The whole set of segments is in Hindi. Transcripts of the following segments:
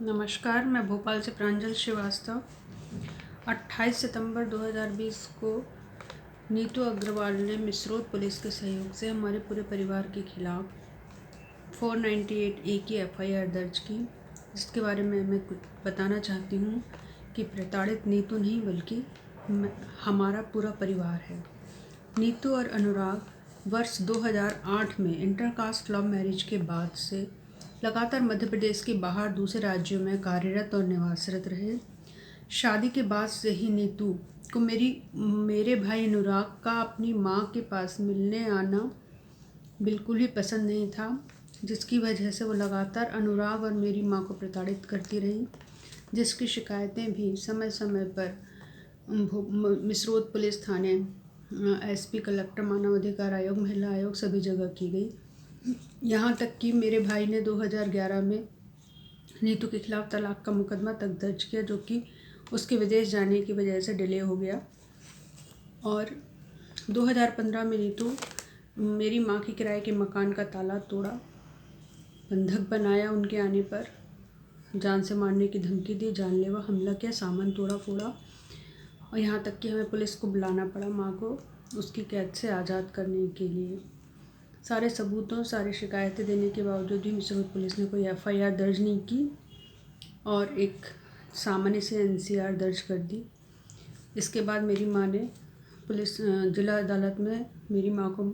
नमस्कार, मैं भोपाल से प्रांजल श्रीवास्तव। 28 सितंबर 2020 को नीतू अग्रवाल ने मिसरोद पुलिस के सहयोग से हमारे पूरे परिवार के खिलाफ 498A की FIR दर्ज की, जिसके बारे में मैं कुछ बताना चाहती हूँ कि प्रताड़ित नीतू नहीं बल्कि हमारा पूरा परिवार है। नीतू और अनुराग वर्ष 2008 में इंटरकास्ट लव मैरिज के बाद से लगातार मध्य प्रदेश के बाहर दूसरे राज्यों में कार्यरत और निवासरत रहे। शादी के बाद से ही नीतू को मेरे भाई अनुराग का अपनी माँ के पास मिलने आना बिल्कुल ही पसंद नहीं था, जिसकी वजह से वो लगातार अनुराग और मेरी माँ को प्रताड़ित करती रही, जिसकी शिकायतें भी समय समय पर मिसरोद पुलिस थाने, SP, कलेक्टर, मानव अधिकार आयोग, महिला आयोग सभी जगह की गई। यहाँ तक कि मेरे भाई ने 2011 में नीतू के खिलाफ तलाक का मुकदमा तक दर्ज किया, जो कि उसके विदेश जाने की वजह से डिले हो गया। और 2015 में नीतू मेरी माँ के किराए के मकान का ताला तोड़ा, बंधक बनाया, उनके आने पर जान से मारने की धमकी दी, जानलेवा हमला किया, सामान तोड़ा फोड़ा, और यहाँ तक कि हमें पुलिस को बुलाना पड़ा माँ को उसकी कैद से आज़ाद करने के लिए। सारे सबूतों, सारी शिकायतें देने के बावजूद भी मिसरोद पुलिस ने कोई FIR दर्ज नहीं की और एक सामान्य से NCR दर्ज कर दी। इसके बाद मेरी माँ ने जिला अदालत में मेरी माँ को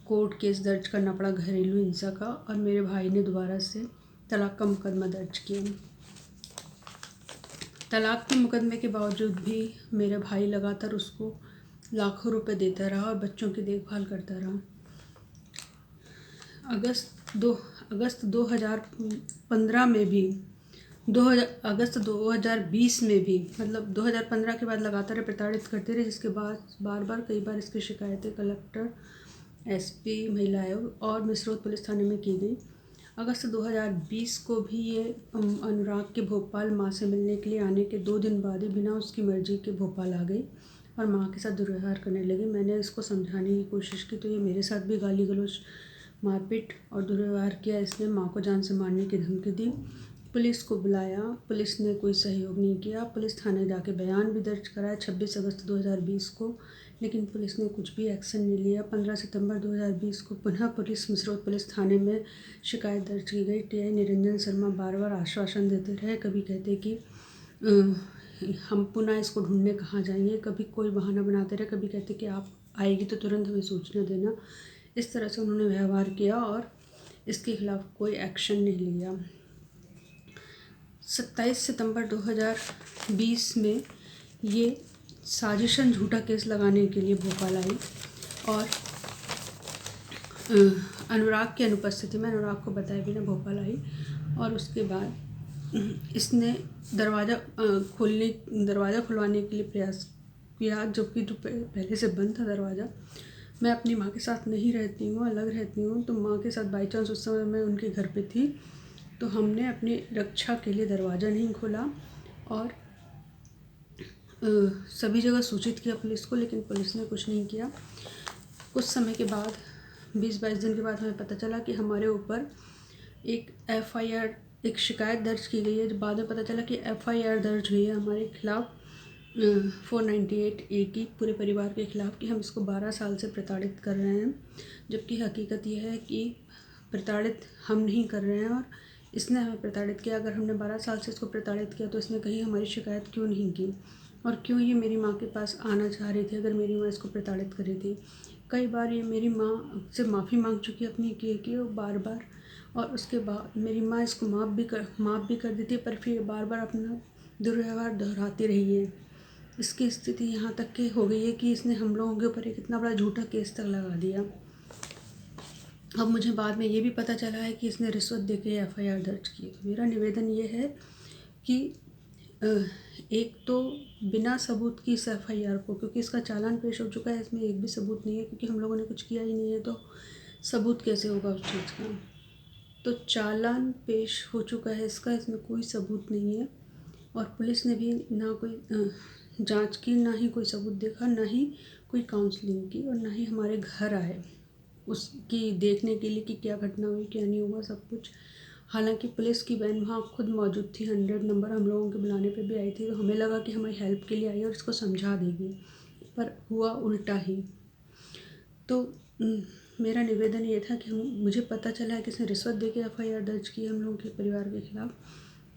कोर्ट केस दर्ज करना पड़ा घरेलू हिंसा का, और मेरे भाई ने दोबारा से तलाक का मुकदमा दर्ज किया। तलाक के मुकदमे के बावजूद भी मेरा भाई लगातार उसको लाखों रुपए देता रहा और बच्चों की देखभाल करता रहा। अगस्त 2015 में भी, अगस्त 2020 में भी, मतलब 2015 के बाद लगातार प्रताड़ित करते रहे, जिसके बाद कई बार इसकी शिकायतें कलेक्टर, SP, महिला आयोग और मिसरोद पुलिस थाने में की गई। अगस्त 2020 को भी ये अनुराग के भोपाल माँ से मिलने के लिए आने के 2 दिन बाद ही बिना उसकी मर्जी के भोपाल आ गई और माँ के साथ दुर्व्यवहार करने लगी। मैंने इसको समझाने की कोशिश की तो ये मेरे साथ भी गाली गलौज, मारपीट और दुर्व्यवहार किया। इसने माँ को जान से मारने की धमकी दी। पुलिस को बुलाया, पुलिस ने कोई सहयोग नहीं किया। पुलिस थाने जाके बयान भी दर्ज कराया 26 अगस्त 2020 को, लेकिन पुलिस ने कुछ भी एक्शन नहीं लिया। 15 सितंबर 2020 को पुनः मिसरोद पुलिस थाने में शिकायत दर्ज की गई। TI निरंजन शर्मा बार बार आश्वासन देते रहे, कभी कहते कि हम पुनः इसको ढूंढने कहाँ जाएंगे, कभी कोई बहाना बनाते रहे, कभी कहते कि आप आएगी तो तुरंत हमें सूचना देना। इस तरह से उन्होंने व्यवहार किया और इसके खिलाफ कोई एक्शन नहीं लिया। 27 सितंबर 2020 में ये साजिशन झूठा केस लगाने के लिए भोपाल आई और अनुराग की अनुपस्थिति में, अनुराग को बताए बिना भोपाल आई, और उसके बाद इसने दरवाज़ा खुलवाने के लिए प्रयास किया, जबकि जो पहले से बंद था दरवाज़ा। मैं अपनी माँ के साथ नहीं रहती हूँ, अलग रहती हूँ, तो माँ के साथ बाई चांस उस समय मैं उनके घर पे थी, तो हमने अपनी रक्षा के लिए दरवाज़ा नहीं खोला और सभी जगह सूचित किया पुलिस को, लेकिन पुलिस ने कुछ नहीं किया। कुछ समय के बाद, 20-22 दिन के बाद हमें पता चला कि हमारे ऊपर एक FIR, एक शिकायत दर्ज की गई है। जब बाद में पता चला कि FIR दर्ज हुई है हमारे खिलाफ 498A की, पूरे परिवार के खिलाफ, कि हम इसको 12 साल से प्रताड़ित कर रहे हैं, जबकि हकीकत यह है कि प्रताड़ित हम नहीं कर रहे हैं और इसने हमें प्रताड़ित किया। अगर हमने 12 साल से इसको प्रताड़ित किया तो इसने कहीं हमारी शिकायत क्यों नहीं की, और क्यों ये मेरी माँ के पास आना चाह रही थी अगर मेरी माँ इसको प्रताड़ित कर रही थी। कई बार ये मेरी माँ से माफ़ी मांग चुकी है अपनी की और बार, और उसके बाद मेरी माँ इसको माफ़ भी कर देती है, पर फिर बार अपना दुर्व्यवहार दोहराती रही है। इसकी स्थिति यहाँ तक की हो गई है कि इसने हम लोगों के ऊपर एक इतना बड़ा झूठा केस तक लगा दिया। अब मुझे बाद में ये भी पता चला है कि इसने रिश्वत देके FIR दर्ज की। तो मेरा निवेदन ये है कि एक तो बिना सबूत की इस FIR को, क्योंकि इसका चालान पेश हो चुका है, इसमें एक भी सबूत नहीं है, क्योंकि हम लोगों ने कुछ किया ही नहीं है, तो सबूत कैसे होगा उस चीज़ का। तो चालान पेश हो चुका है इसका, इसमें कोई सबूत नहीं है, और पुलिस ने भी ना कोई जांच की, ना ही कोई सबूत देखा, ना ही कोई काउंसलिंग की, और ना ही हमारे घर आए उसकी देखने के लिए कि क्या घटना हुई क्या नहीं हुआ, सब कुछ। हालांकि पुलिस की वैन वहाँ खुद मौजूद थी, 100 नंबर हम लोगों के बुलाने पे भी आई थी, तो हमें लगा कि हमारी हेल्प के लिए आई है और इसको समझा देगी, पर हुआ उल्टा ही। तो मेरा निवेदन ये था कि मुझे पता चला है कि इसने रिश्वत दे के FIR दर्ज की है हम लोगों के परिवार के खिलाफ,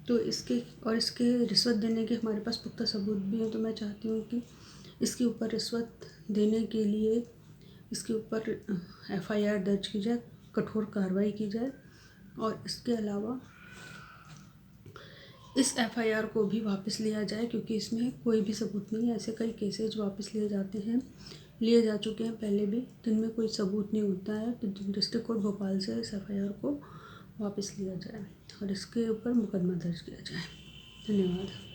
तो इसके रिश्वत देने के हमारे पास पुख्ता सबूत भी हैं। तो मैं चाहती हूँ कि इसके ऊपर रिश्वत देने के लिए इसके ऊपर FIR दर्ज की जाए, कठोर कार्रवाई की जाए, और इसके अलावा इस FIR को भी वापस लिया जाए, क्योंकि इसमें कोई भी सबूत नहीं है। ऐसे कई केसेज वापस लिए लिए जा चुके हैं पहले भी, जिनमें कोई सबूत नहीं होता है। तो डिस्ट्रिक्ट कोर्ट भोपाल से इस FIR को वापस लिया जाए और इसके ऊपर मुकदमा दर्ज किया जाए। धन्यवाद।